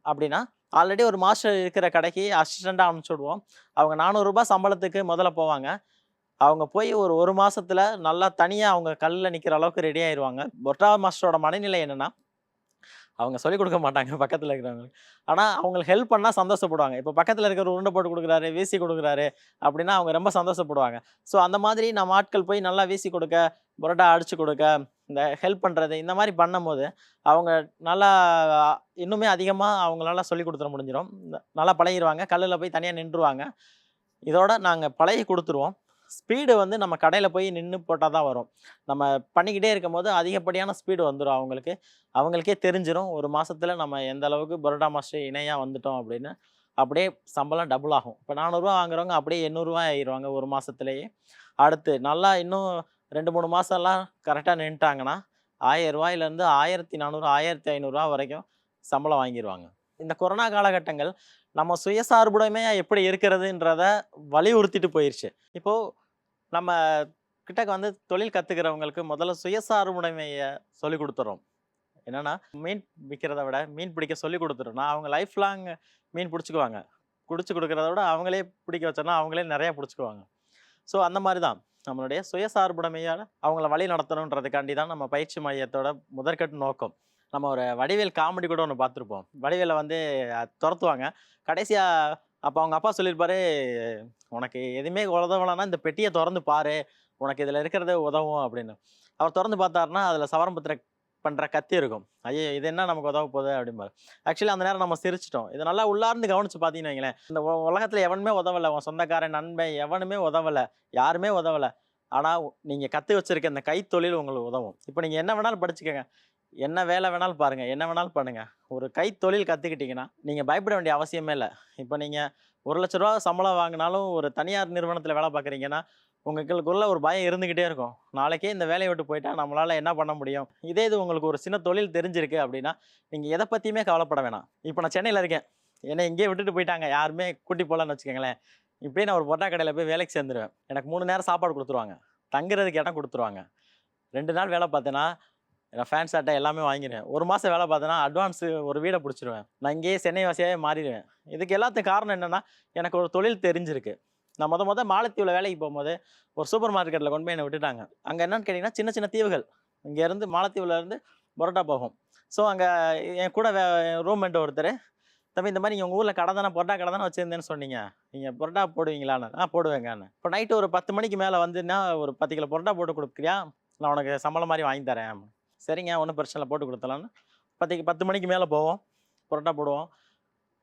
அப்படின்னா, ஆல்ரெடி ஒரு மாஸ்டர் இருக்கிற கடைக்கு அசிஸ்டண்ட்டாக அனுப்பிச்சி விடுவோம். அவங்க ₹400 சம்பளத்துக்கு முதல்ல போவாங்க. அவங்க போய் ஒரு மாதத்தில் நல்லா தனியாக அவங்க கல்லில் நிற்கிற அளவுக்கு ரெடி ஆயிடுவாங்க. பரோட்டா மாஸ்டரோட மனநிலை என்னென்னா, அவங்க சொல்லிக் கொடுக்க மாட்டாங்க பக்கத்தில் இருக்கிறவங்களுக்கு, ஆனால் அவங்களுக்கு ஹெல்ப் பண்ணால் சந்தோஷப்படுவாங்க. இப்போ பக்கத்தில் இருக்கிற உருண்டை போட்டு கொடுக்குறாரு, வீசி கொடுக்குறாரு அப்படின்னா அவங்க ரொம்ப சந்தோஷப்படுவாங்க. ஸோ அந்த மாதிரி நம்ம ஆட்கள் போய் நல்லா வீசி கொடுக்க, பரோட்டா அடித்து கொடுக்க, இந்த ஹெல்ப் பண்ணுறது, இந்த மாதிரி பண்ணும்போது அவங்க நல்லா இன்னுமே அதிகமாக அவங்களால சொல்லிக் கொடுத்துட முடிஞ்சிடும். நல்லா பழகிடுவாங்க, கல்லில் போய் தனியாக நின்றுவாங்க. இதோட நாங்கள் பழகி கொடுத்துருவோம். ஸ்பீடு வந்து நம்ம கடையில் போய் நின்று போட்டால் தான் வரும். நம்ம பண்ணிக்கிட்டே இருக்கும்போது அதிகப்படியான ஸ்பீடு வந்துடும் அவங்களுக்கே தெரிஞ்சிடும். ஒரு மாதத்தில் நம்ம எந்த அளவுக்கு பரோட்டா மாஸ்டர் இணையாக வந்துட்டோம் அப்படின்னு. அப்படியே சம்பளம் டபுள் ஆகும். இப்போ ₹400 வாங்குறவங்க அப்படியே ₹800 ஆயிடுவாங்க ஒரு மாதத்துலேயே. அடுத்து நல்லா இன்னும் 2-3 மாதம்லாம் கரெக்டாக நின்ட்டாங்கன்னா ₹1000 1400 1500 வரைக்கும் சம்பளம் வாங்கிடுவாங்க. இந்த கொரோனா காலகட்டங்கள் நம்ம சுயசார்புடைமையாக எப்படி இருக்கிறதுன்றத வலியுறுத்திட்டு போயிடுச்சு. இப்போது நம்ம கிட்டக்க வந்து தொழில் கற்றுக்கிறவங்களுக்கு முதல்ல சுயசார்புடைமையை சொல்லிக் கொடுத்துறோம். என்னென்னா, மீன் விற்கிறத விட மீன் பிடிக்க சொல்லிக் கொடுத்துட்டோம்னா அவங்க லைஃப் லாங் மீன் பிடிச்சிக்குவாங்க. பிடிச்சி கொடுக்குறத விட அவங்களே பிடிக்க வச்சோன்னா அவங்களே நிறையா பிடிச்சிக்குவாங்க. ஸோ அந்த மாதிரி தான் நம்மளுடைய சுயசார்புடைமையால அவங்கள வழி நடத்தணுன்றதுக்காண்டி தான் நம்ம பயிற்சி மையத்தோட முதற்கட்ட நோக்கம். நம்ம ஒரு வடிவேல் காமெடி கூட ஒண்ணு பார்த்துருப்போம். வடிவேல வந்து தொரத்துவாங்க. கடைசியா அப்ப அவங்க அப்பா சொல்லியிருப்பாரு, "உனக்கு எதுவுமே உதவலன்னா இந்த பெட்டிய தொறந்து பாரு. உனக்கு இதுல இருக்கிறது உதவும்" அப்படின்னு. அவர் தொறந்து பார்த்தாருன்னா, அதுல சவரம் பண்ற கத்தி இருக்கும். "ஐயய்யோ! இது என்ன நமக்கு உதவ போது" அப்படிம்பாரு. ஆக்சுவலி அந்த நேரம் நம்ம சிரிச்சுட்டோம். இத நல்லா உள்ளார்ந்து கவனிச்சு பார்த்தீங்கன்னு வைங்களேன், இந்த உலகத்துல எவனுமே உதவல. உன் சொந்தக்காரன், நண்பன் எவனுமே உதவல. யாருமே உதவல. ஆனா, நீங்க கத்து வச்சிருக்க இந்த கைத்தொழில் உங்களுக்கு உதவும். இப்ப நீங்க என்ன வேணாலும் படிச்சுக்கங்க. என்ன வேலை வேணாலும் பாருங்க. என்ன வேணாலும் பண்ணுங்க. ஒரு கைத்தொழில் கத்துக்கிட்டீங்கன்னா, நீங்க பயப்பட வேண்டிய அவசியமே இல்ல. இப்ப நீங்க ரூ. 1,00,000 சம்பளம் வாங்குனாலும், ஒரு தனியார் நிறுவனத்துல வேலை பார்க்குறீங்கன்னா, உங்களுக்குள்ள ஒரு பயம் இருந்துகிட்டே இருக்கும். நாளைக்கே இந்த வேலைய விட்டு போயிட்டா நம்மளால என்ன பண்ண முடியும்? இதே இது உங்களுக்கு ஒரு சின்ன தொழில் தெரிஞ்சிருக்கு அப்படின்னா, நீங்க எத பத்தியுமே கவலைப்பட வேணாம். இப்ப நான் சென்னையில இருக்கேன். என்னை இங்கேயே விட்டுட்டு போயிட்டாங்க. யாருமே கூட்டி போலன்னு வச்சுக்கோங்களேன். இப்படியே நான் ஒரு பரோட்டா கடையில போய் வேலைக்கு சேர்ந்துருவேன். எனக்கு 3 நேரம் சாப்பாடு குடுத்துருவாங்க. தங்குறதுக்கு இடம் குடுத்துருவாங்க. 2 நாள் வேலை பார்த்தேன்னா, நான் ஃபேன் சட்டை எல்லாமே வாங்கிருவேன். 1 மாசம் வேலை பார்த்தேன்னா, அட்வான்ஸ் ஒரு வீட புடிச்சுருவேன். நான் இங்கேயே சென்னை வாசியாவே மாறிருவேன். இதுக்கு எல்லாத்துக்கும் காரணம் என்னன்னா, எனக்கு ஒரு தொழில் தெரிஞ்சிருக்கு. நான் மொத மாலத்தீவுல வேலைக்கு போம்போது, ஒரு சூப்பர் மார்க்கெட்ல கொண்டு போய் என்ன விட்டுட்டாங்க. அங்க என்னன்னு கேட்டீங்கன்னா, சின்ன சின்ன தீவுகள். இங்கேருந்து மாலத்தீவுல இருந்து பரோட்டா போகும். ஸோ அங்க என் கூட ரூம்மேட் ஒருத்தரு, "தம்பி இந்த மாரி நீங்க உங்க ஊர்ல கடை தானே பரோட்டா கடை தானே வச்சிருந்தேன்னு சொன்னீங்க. நீங்க பரோட்டா போடுவீங்களான்னு?" போடுவேங்கன்னு." இப்போ நைட்டு ஒரு 10 மணிக்கு மேல வந்துன்னா, "ஒரு 10 கிலோ பரோட்டா போட்டு குடுக்குறியா? நான் உனக்கு சம்பளம் மாரி வாங்கி தரேன்." "சரிங்க, ஒண்ணும் பிரச்சனை இல்ல போட்டு குடுத்துடலான்னு." 10 மணிக்கு மேல போவோம். பரோட்டா போடுவோம்.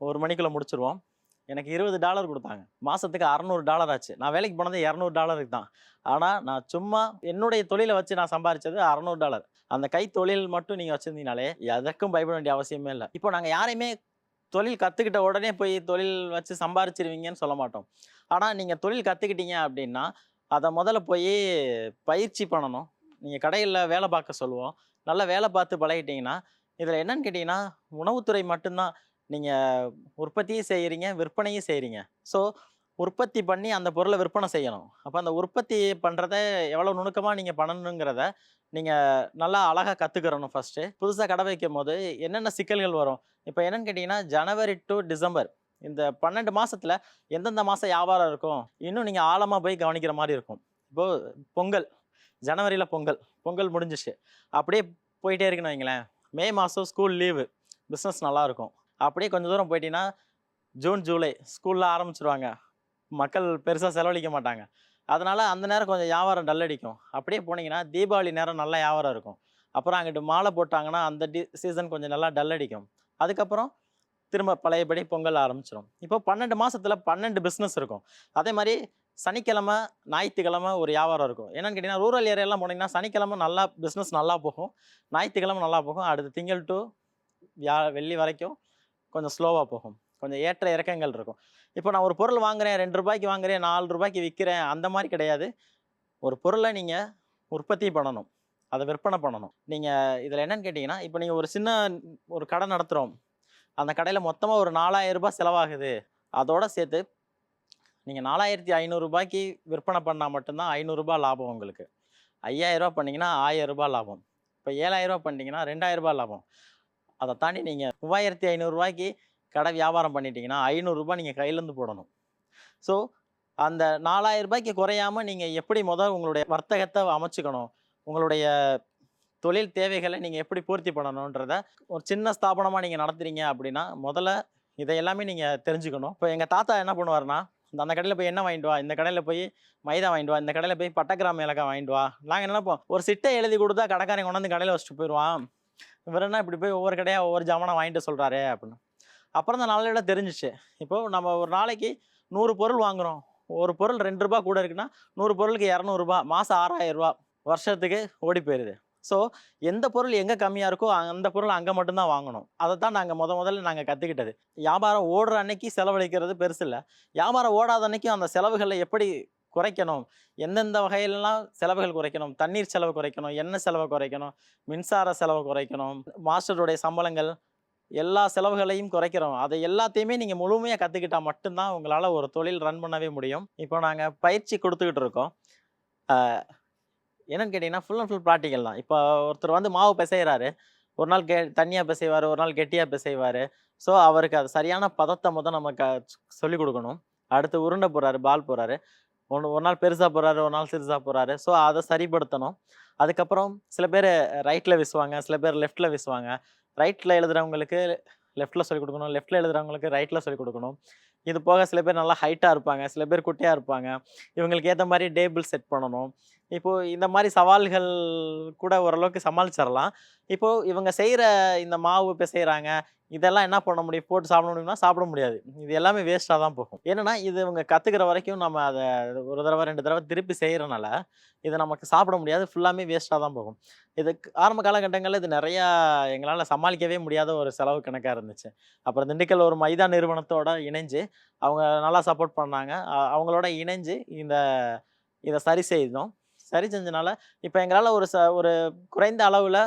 1 மணிக்குள்ள முடிச்சுருவோம். எனக்கு $20 குடுத்தாங்க. மாசத்துக்கு $600 ஆச்சு. நான் வேலைக்கு போனது $200க்கு தான். ஆனா, நான் சும்மா என்னுடைய தொழில வச்சு நான் சம்பாரிச்சது $600. அந்த கைத்தொழில் மட்டும் நீங்க வச்சிருந்தீங்கனாலே, எதற்கும் பயப்பட வேண்டிய அவசியமே இல்ல. இப்போ நாங்க யாரையுமே தொழில் கத்துக்கிட்ட உடனே போய் தொழில் வச்சு சம்பாரிச்சுருவீங்கன்னு சொல்ல மாட்டோம். ஆனா, நீங்க தொழில் கத்துக்கிட்டீங்க அப்டின்னா, அத முதல்ல போயி பயிற்சி பண்ணணும். நீங்க கடைகள்ல வேல பார்க்க சொல்லுவோம். நல்லா வேல பார்த்து பழகிட்டீங்கன்னா, இதுல என்னன்னு கேட்டீங்கன்னா, உணவுத்துறை மட்டும் தான். நீங்க உற்பத்தியும் செய்றீங்க, விற்பனையும் செய்றீங்க. ஸோ, உற்பத்தி பண்ணி அந்த பொருள விற்பனை செய்யணும். அப்ப அந்த உற்பத்தி பண்றத எவ்வளோ நுணுக்கமா நீங்க பண்ணணுங்கிறத, நீங்க நல்லா அழகா கத்துக்கிறணும் ஃபர்ஸ்ட்டு. புதுசா கடை வைக்கும்போது என்னென்ன சிக்கல்கள் வரும்? இப்ப என்னன்னு கேட்டீங்கன்னா, ஜனவரி டூ டிசம்பர் இந்த 12 மாசத்துல எந்தெந்த மாசம் வியாபாரம் இருக்கும்? இன்னும் நீங்க ஆழமா போய் கவனிக்கிற மாரி இருக்கும். இப்போ பொங்கல், ஜனவரில பொங்கல். பொங்கல் முடிஞ்சுச்சு. அப்படியே போயிட்டே இருக்குன்னு வைங்களேன். மே மாசம் ஸ்கூல் லீவு. பிசினஸ் நல்லாருக்கும். அப்படியே கொஞ்சம் தூரம் போயிட்டீங்கன்னா, ஜூன், ஜூலை ஸ்கூல்லாம் ஆரம்பிச்சுருவாங்க. மக்கள் பெருசா செலவழிக்க மாட்டாங்க. அதனால அந்த நேரம் கொஞ்சம் வியாபாரம் டல் அடிக்கும். அப்படியே போனீங்கன்னா, தீபாவளி நேரம் நல்ல வியாபாரம் இருக்கும். அப்புறம் அங்கிட்டு மாலை போட்டாங்கன்னா, அந்த சீசன் கொஞ்சம் நல்லா டல் அடிக்கும். அதுக்கப்புறம் திரும்ப பழையபடி பொங்கல் ஆரம்பிச்சுரும். இப்போ 12 மாசத்துல 12 பிசினஸ் இருக்கும். அதே மாரி சனிக்கிழமை, ஞாயித்துக்கிழமை ஒரு வியாபாரம் இருக்கும். என்னன்னு கேட்டீங்கன்னா, ரூரல் ஏரியாலாம் போனீங்கன்னா, சனிக்கிழமை நல்லா பிசினஸ் நல்லா போகும். ஞாயித்துக்கிழமை நல்லா போகும். அடுத்து திங்கள் டூ வெள்ளி வரைக்கும் கொஞ்சம் ஸ்லோவா போகும். கொஞ்சம் ஏற்ற இறக்கங்கள் இருக்கும். இப்போ நான் ஒரு பொருள் வாங்குறேன், ரூ. 2க்கு வாங்குறேன், ரூ. 4க்கு விக்கிறேன், அந்த மாரி கிடையாது. ஒரு பொருள நீங்க உற்பத்தி பண்ணணும். அத விற்பனை பண்ணணும். நீங்க இதுல என்னன்னு கேட்டீங்கன்னா, இப்ப நீங்க ஒரு சின்ன ஒரு கடை நடத்துறோம். அந்த கடையில மொத்தமா ஒரு ரூ. 4,000 செலவாகுது. அதோட சேர்த்து நீங்க ரூ. 4,500க்கு விற்பனை பண்ணா மட்டும் தான் ரூ. 500 லாபம் உங்களுக்கு. ரூ. 5,000 பண்ணீங்கன்னா ரூ. 1,000 லாபம். இப்ப ரூ. 7,000 பண்ணீங்கன்னா ரூ. 2,000 லாபம். அத தாண்டி நீங்க ரூ. 3,500க்கு கடை வியாபாரம் பண்ணிட்டீங்கன்னா, ரூ. 500 நீங்க கையிலேருந்து போடணும். ஸோ, அந்த ரூ. 4,000க்கு குறையாம நீங்க எப்படி உங்களுடைய வர்த்தகத்த அமைச்சுக்கணும்? உங்களுடைய தொழில் தேவைகள நீங்க எப்படி பூர்த்தி பண்ணணுன்றத, ஒரு சின்ன ஸ்தாபனமா நீங்க நடத்துறீங்க அப்படின்னா, முதல்ல இத எல்லாமே நீங்க தெரிஞ்சுக்கணும். இப்ப எங்க தாத்தா என்ன பண்ணுவாருன்னா, அந்த கடையில போய் எண்ணெய் வாங்கிட்டு வா, இந்த கடையில போய் மைதா வாங்கிட்டு வா, இந்த கடையில போய் பட்டை, கிராம்பு, ஏலக்காய் வாங்கிட்டு வா. நாங்க என்ன நினைப்போம், ஒரு சிட்ட எழுதி குடுத்தா கடைக்காரன் கொண்டாந்து கடையில வச்சுட்டு போயிருவான். இவரு என்ன இப்படி போய் ஒவ்வொரு கடையா ஒவ்வொரு ஜாமானா வாங்கிட்டு சொல்றாரே அப்படின்னு. அப்புறம் தான் நாளடைவுல தெரிஞ்சுச்சு. இப்போ நம்ம ஒரு நாளைக்கு 100 பொருள் வாங்குறோம். ஒரு பொருள் ரூ. 2 கூட இருக்குன்னா, 100 பொருளுக்கு ரூ. 200 மாசம் ரூ. 6,000 வருஷத்துக்கு ஓடி போயிருது. ஸோ, எந்த பொருள் எங்க கம்மியா இருக்கோ, அந்த பொருள் அங்க மட்டும் தான் வாங்கணும். அதத்தான் நாங்க முதல்ல நாங்க கத்துக்கிட்டது. வியாபாரம் ஓடுற அன்னைக்கு செலவழிக்கிறது பெருசில்ல. வியாபாரம் ஓடாத அன்னைக்கு அந்த செலவுகள எப்படி குறைக்கணும்? எந்தெந்த வகையிலலாம் செலவுகள் குறைக்கணும்? தண்ணீர் செலவு குறைக்கணும், எண்ணெய் செலவ குறைக்கணும், மின்சார செலவ குறைக்கணும், மாஸ்டருடைய சம்பளங்கள் எல்லா செலவுகளையும் குறைக்கிறோம். அதை எல்லாத்தையுமே நீங்க முழுமையா கத்துக்கிட்டா மட்டும் தான் உங்களால ஒரு தொழில் ரன் பண்ணவே முடியும். இப்போ நாங்க பயிற்சி குடுத்துக்கிட்டு இருக்கோம். அ என்னன்னு கேட்டீங்கன்னா, ஃபுல் அண்ட் ஃபுல் பிராக்டிகல் தான். இப்போ ஒருத்தர் வந்து மாவு பிசையறாரு. ஒரு நாள் தண்ணியா பிசைவாரு, ஒரு நாள் கெட்டியா பிசைவாரு. ஸோ, அவருக்கு அது சரியான பதத்த நம்ம சொல்லிக் குடுக்கணும். அடுத்து உருண்ட போடுறாரு, பால் போடுறாரு. ஒரு நாள் பெருசா போடுறாரு, ஒரு நாள் சிறுசா போடுறாரு. ஸோ அத சரிப்படுத்தணும். அதுக்கப்புறம் சில பேரு ரைட்ல வீசுவாங்க, சில பேர் லெஃப்ட்ல வீசுவாங்க. ரைட்ல எழுதுறவங்களுக்கு லெஃப்ட்ல சொல்லிக் குடுக்கணும். லெஃப்ட்ல எழுதுறவங்களுக்கு ரைட்ல சொல்லிக் குடுக்கணும். இது போக சில பேர் நல்லா ஹைட்டா இருப்பாங்க, சில பேர் குட்டையா இருப்பாங்க. இவங்களுக்கு ஏத்த மாரி டேபிள் செட் பண்ணணும். இப்போ இந்த மாரி சவால்கள் கூட ஓரளவுக்கு சமாளிச்சிரலாம். இப்போ இவங்க செய்ற இந்த மாவு பிசைறாங்க, இதெல்லாம் என்ன பண்ண முடியும்? போட்டு சாப்பிட முடியும்னா, சாப்பிட முடியாது. இது எல்லாமே வேஸ்ட்டா தான் போகும். என்னன்னா, இது இவங்க கத்துக்கிற வரைக்கும் நம்ம அத ஒரு தடவ, 2 தடவ திருப்பி செய்றனால, இத நமக்கு சாப்பிட முடியாது. ஃபுல்லாமே வேஸ்ட்டா தான் போகும். இதுக்கு ஆரம்ப காலகட்டங்கள்ல இது நெறையா எங்களால சமாளிக்கவே முடியாத ஒரு செலவு கணக்கா இருந்துச்சு. அப்புறம் திண்டுக்கல்ல ஒரு மைதா நிறுவனத்தோட இணைஞ்சு, அவங்க நல்லா சப்போர்ட் பண்ணாங்க. அவங்களோட இணைஞ்சு இத சரி செய்தோம். சரி செஞ்சனால, இப்ப எங்களால ஒரு குறைந்த அளவுல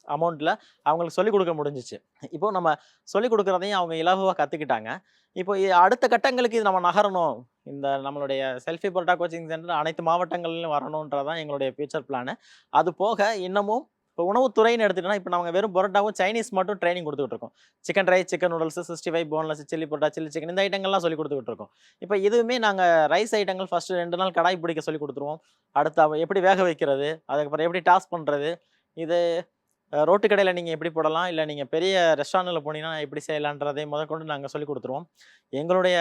அமௌண்ட்ல அவங்களுக்கு சொல்லிக் குடுக்க முடிஞ்சுச்சு. இப்போ நம்ம சொல்லிக் குடுக்குறதையும் அவங்க இலகுவா கத்துக்கிட்டாங்க. இப்போ அடுத்த கட்டங்களுக்கு இது நம்ம நகரணும். இந்த நம்மளுடைய செல்ஃபி பரோட்டா கோச்சிங் சென்டர் அனைத்து மாவட்டங்களிலும் வரணுன்றது தான் எங்களுடைய ஃபியூச்சர் பிளானு. அது போக இன்னமும் இப்போ உணவுத்துறைன்னு எடுத்துட்டோம்னா, இப்ப நாங்க வெறும் பரோட்டாவும், சைனீஸ் மட்டும் ட்ரெய்னிங் குடுத்துக்கிட்டு இருக்கோம். Chicken rice, chicken noodles, 65 boneless, chilli parotta, chilli chicken இந்த ஐட்டங்கள்லாம் சொல்லிக் குடுத்துக்கிட்டு இருக்கோம். இப்ப இதுவுமே நாங்க ரைஸ் ஐட்டங்கள் ஃபர்ஸ்ட்டு 2 நாள் கடாய் பிடிக்க சொல்லிக் குடுத்துருவோம். அடுத்து எப்படி வேக வைக்கிறது, அதுக்கப்புறம் எப்படி டாஸ் பண்றது, இது ரோட்டு கடையில நீங்க எப்படி போடலாம், இல்ல நீங்க பெரிய ரெஸ்டாரண்ட்ல போனீங்கன்னா எப்படி செய்யலான்றதை முதற்கொண்டு நாங்க சொல்லிக் குடுத்துருவோம். எங்களுடைய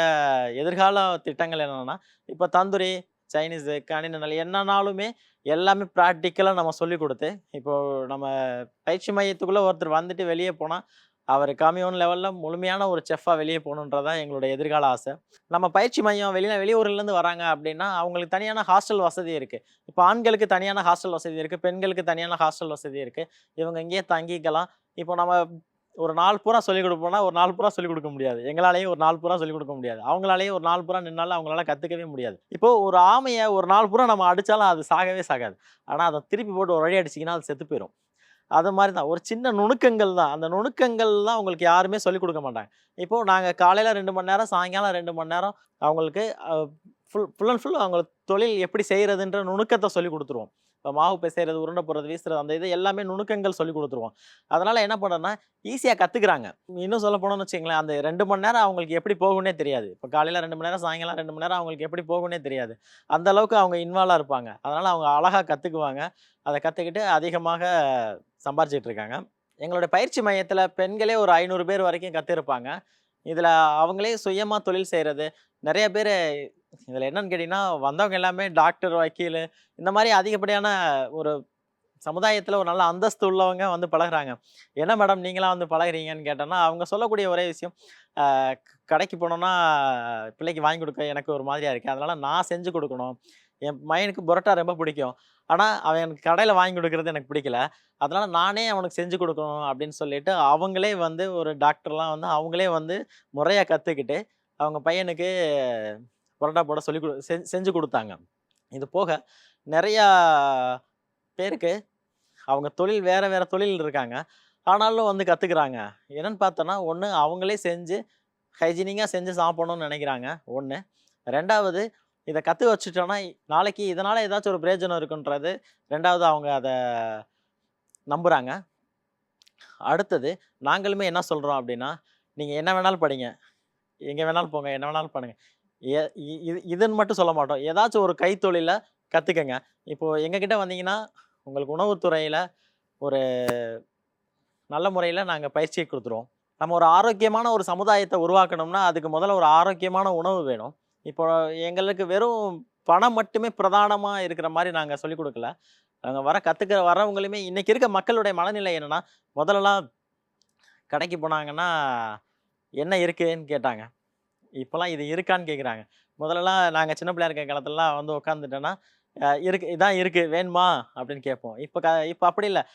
எதிர்கால திட்டங்கள் என்னன்னா, இப்ப தந்தூரி, சைனீஸு, கணினி என்னனாலுமே எல்லாமே பிராக்டிகலா நம்ம சொல்லிக் குடுத்து, இப்போ நம்ம பயிற்சி மையத்துக்குள்ள ஒருத்தர் வந்துட்டு வெளிய போனா, அவரு கம்யூன் லெவல்ல முழுமையான ஒரு செஃப்பா வெளிய போணுன்றது தான் எங்களுடைய எதிர்கால ஆசை. நம்ம பயிற்சி மையம் வெளியூர்லேருந்து வராங்க அப்படின்னா, அவங்களுக்கு தனியான ஹாஸ்டல் வசதி இருக்கு. இப்ப ஆண்களுக்கு தனியான ஹாஸ்டல் வசதி இருக்கு. பெண்களுக்கு தனியான ஹாஸ்டல் வசதி இருக்கு. இவங்க இங்கேயே தங்கிக்கலாம். இப்போ நம்ம ஒரு நாள் பூரா சொல்லிக் குடுப்போம்னா, ஒரு நாள் பூரா சொல்லிக் குடுக்க முடியாது. எங்களாலயும் ஒரு நாள் பூரா சொல்லிக் குடுக்க முடியாது. அவங்களாலயும் ஒரு நாள் பூரா நின்னாலும் அவங்களால கத்துக்கவே முடியாது. இப்போ ஒரு ஆமைய ஒரு நாள் பூரா நம்ம அடிச்சாலும் அது சாகவே சாகாது. ஆனா, அத திருப்பி போட்டு ஒரு அடி அடிச்சீங்கன்னா, அது செத்து போயிரும். அது மாரி தான். ஒரு சின்ன நுணுக்கங்கள் தான். அந்த நுணுக்கங்கள்லாம் உங்களுக்கு யாருமே சொல்லிக் குடுக்க மாட்டாங்க. இப்போ நாங்க காலையில 2 மணி நேரம், சாயங்காலம் 2 மணி நேரம் அவங்களுக்கு ஃபுல் அண்ட் ஃபுல் அவங்க தொழில் எப்படி செய்றதுன்ற நுணுக்கத்த சொல்லிக் குடுத்துருவோம். இப்ப மாவு பிசைறது, உருண்ட போடுறது, வீசுறது அந்த இது எல்லாமே நுணுக்கங்கள் சொல்லிக் குடுத்துருவோம். அதனால என்ன பண்றோம்னா, ஈஸியா கத்துக்குறாங்க. இன்னும் சொல்ல போனோம்னு வச்சுக்கங்களேன், அந்த 2 மணி நேரம் அவங்களுக்கு எப்படி போகும்னே தெரியாது. இப்ப காலையில 2 மணி நேரம், சாயங்காலம் 2 மணி நேரம் அவங்களுக்கு எப்படி போகும்னே தெரியாது. அந்த அளவுக்கு அவங்க இன்வால்வா இருப்பாங்க. அதனால அவங்க அழகா கத்துக்குவாங்க. அத கத்துக்கிட்டு அதிகமாக சம்பாரிச்சுட்டு இருக்காங்க. எங்களுடைய பயிற்சி மையத்தில பெண்களே ஒரு 500 பேர் வரைக்கும் கத்திருப்பாங்க. இதுல அவங்களே சுயமா தொழில் செய்றது. நெறைய பேரு இதுல என்னன்னு கேட்டீங்கன்னா, வந்தவங்க எல்லாமே டாக்டர், வக்கீலு இந்த மாரி அதிகப்படியான ஒரு சமுதாயத்துல ஒரு நல்ல அந்தஸ்து உள்ளவங்க வந்து பழகுறாங்க. "என்ன மேடம் நீங்கலாம் வந்து பழகுறீங்கன்னு?" கேட்டோம்னா, அவங்க சொல்லக்கூடிய ஒரே விஷயம், "அ கடைக்கு போனோம்னா பிள்ளைக்கு வாங்கி குடுக்க எனக்கு ஒரு மாதிரியா இருக்கு. அதனால நான் செஞ்சு குடுக்கணும். என் பையனுக்கு பரோட்டா ரொம்ப பிடிக்கும். ஆனா, அவன் எனக்கு கடையில வாங்கி குடுக்குறது எனக்கு பிடிக்கல. அதனால நானே அவனுக்கு செஞ்சு குடுக்கணும்." அப்படின்னு சொல்லிட்டு, அவங்களே வந்து ஒரு டாக்டர்லாம் வந்து அவங்களே வந்து முறையா கத்துக்கிட்டு, அவங்க பையனுக்கு பரோட்டா போட சொல்லி செஞ்சு குடுத்தாங்க. இது போக நெறையா பேருக்கு அவங்க தொழில் வேற வேற தொழில் இருக்காங்க. ஆனாலும் வந்து கத்துக்கிறாங்க. என்னன்னு பார்த்தோன்னா, ஒண்ணு அவங்களே செஞ்சு ஹைஜீனிக்கா செஞ்சு சாப்பிடணும்னு நெனைக்கிறாங்க, 1. 2வது இத கத்து வச்சுட்டோம்னா, நாளைக்கு இதனால ஏதாச்சும் ஒரு பிரயோஜனம் இருக்குன்றது 2வது அவங்க அத நம்புறாங்க. அடுத்தது நாங்களுமே என்ன சொல்றோம் அப்டின்னா, நீங்க என்ன வேணாலும் படிங்க. எங்க வேணாலும் போங்க. என்ன வேணாலும் பண்ணுங்க. எ இ இது இதுன்னு மட்டும் சொல்ல மாட்டோம். ஏதாச்சும் ஒரு கைத்தொழில கத்துக்கங்க. இப்போ எங்ககிட்ட வந்தீங்கன்னா, உங்களுக்கு உணவுத்துறையில ஒரு நல்ல முறையில நாங்க பயிற்சிய குடுத்துருவோம். நம்ம ஒரு ஆரோக்கியமான ஒரு சமுதாயத்த உருவாக்கணும்னா, அதுக்கு முதல்ல ஒரு ஆரோக்கியமான உணவு வேணும். இப்போ எங்களுக்கு வெறும் பணம் மட்டுமே பிரதானமா இருக்கிற மாரி நாங்க சொல்லிக் குடுக்கல. நாங்க வரவங்களுமே இன்னைக்கு இருக்க மக்களுடைய மனநிலை என்னன்னா, முதல்லலாம் கடைக்கு போனாங்கன்னா, "என்ன இருக்குன்னு?" கேட்டாங்க. இப்பலாம் இது இருக்கான்னு கேட்குறாங்க. முதல்லலாம் நாங்க சின்ன பிள்ளையா இருக்க காலத்துலலாம் வந்து உட்காந்துட்டோன்னா, இருக்கு இதான் இருக்கு வேணுமா? அப்படின்னு கேட்போம். இப்ப அப்படி இல்ல. ரூ.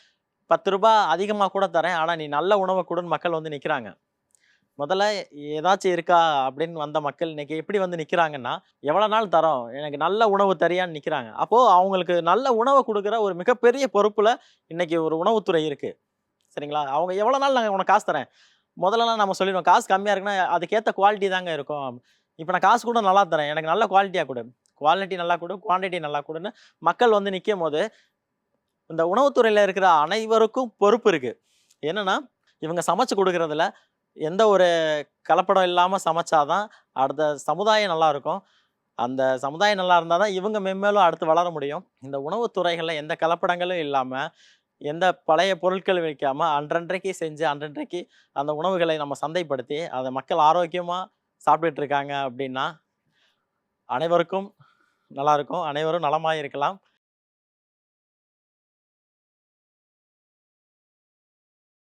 10 அதிகமா கூட தரேன். ஆனா நீ நல்ல உணவ குடுன்னு மக்கள் வந்து நிக்கிறாங்க. முதல்ல ஏதாச்சும் இருக்கா? அப்படின்னு வந்த மக்கள் இன்னைக்கு எப்படி வந்து நிக்கிறாங்கன்னா, எவ்வளோ நாள் தரோம்? எனக்கு நல்ல உணவு தரியான்னு நிக்கிறாங்க. அப்போ அவங்களுக்கு நல்ல உணவ குடுக்குற ஒரு மிகப்பெரிய பொறுப்புல இன்னைக்கு ஒரு உணவுத்துறை இருக்கு. சரிங்களா? அவங்க எவ்வளோ நாள் நாங்க உனக்கு காசு தரேன். முதல்லலாம் நம்ம சொல்லிருவோம். காசு கம்மியா இருக்குன்னா, அதுக்கேத்த குவாலிட்டி தாங்க இருக்கும். இப்ப நான் காசு கூட நல்லா தரேன். எனக்கு நல்ல குவாலிட்டியா குடு. குவாலிட்டி நல்லா குடு, குவான்டிட்டி நல்லா குடுன்னு மக்கள் வந்து நிக்கும்போது, இந்த உணவுத்துறையில இருக்கிற அனைவருக்கும் பொறுப்பு இருக்கு. என்னன்னா, இவங்க சமைச்சு குடுக்குறதுல எந்த ஒரு கலப்படம் இல்லாம சமைச்சா தான் அடுத்த சமுதாயம் நல்லா இருக்கும். அந்த சமுதாயம் நல்லா இருந்தால் தான் இவங்க மென்மேலும் அடுத்து வளர முடியும். இந்த உணவுத் துறைகள்ல எந்த கலப்படங்களும் இல்லாம, எந்த பழைய பொருட்கள் வைக்காம அன்றன்றைக்கு செஞ்சு, அன்றன்றைக்கு அந்த உணவுகளை நம்ம சந்தைப்படுத்தி, அத மக்கள் ஆரோக்கியமா சாப்பிட்டுட்டு இருக்காங்க அப்படின்னா, அனைவருக்கும் நல்லாருக்கும். அனைவரும் நலமாய் இருக்கலாம்.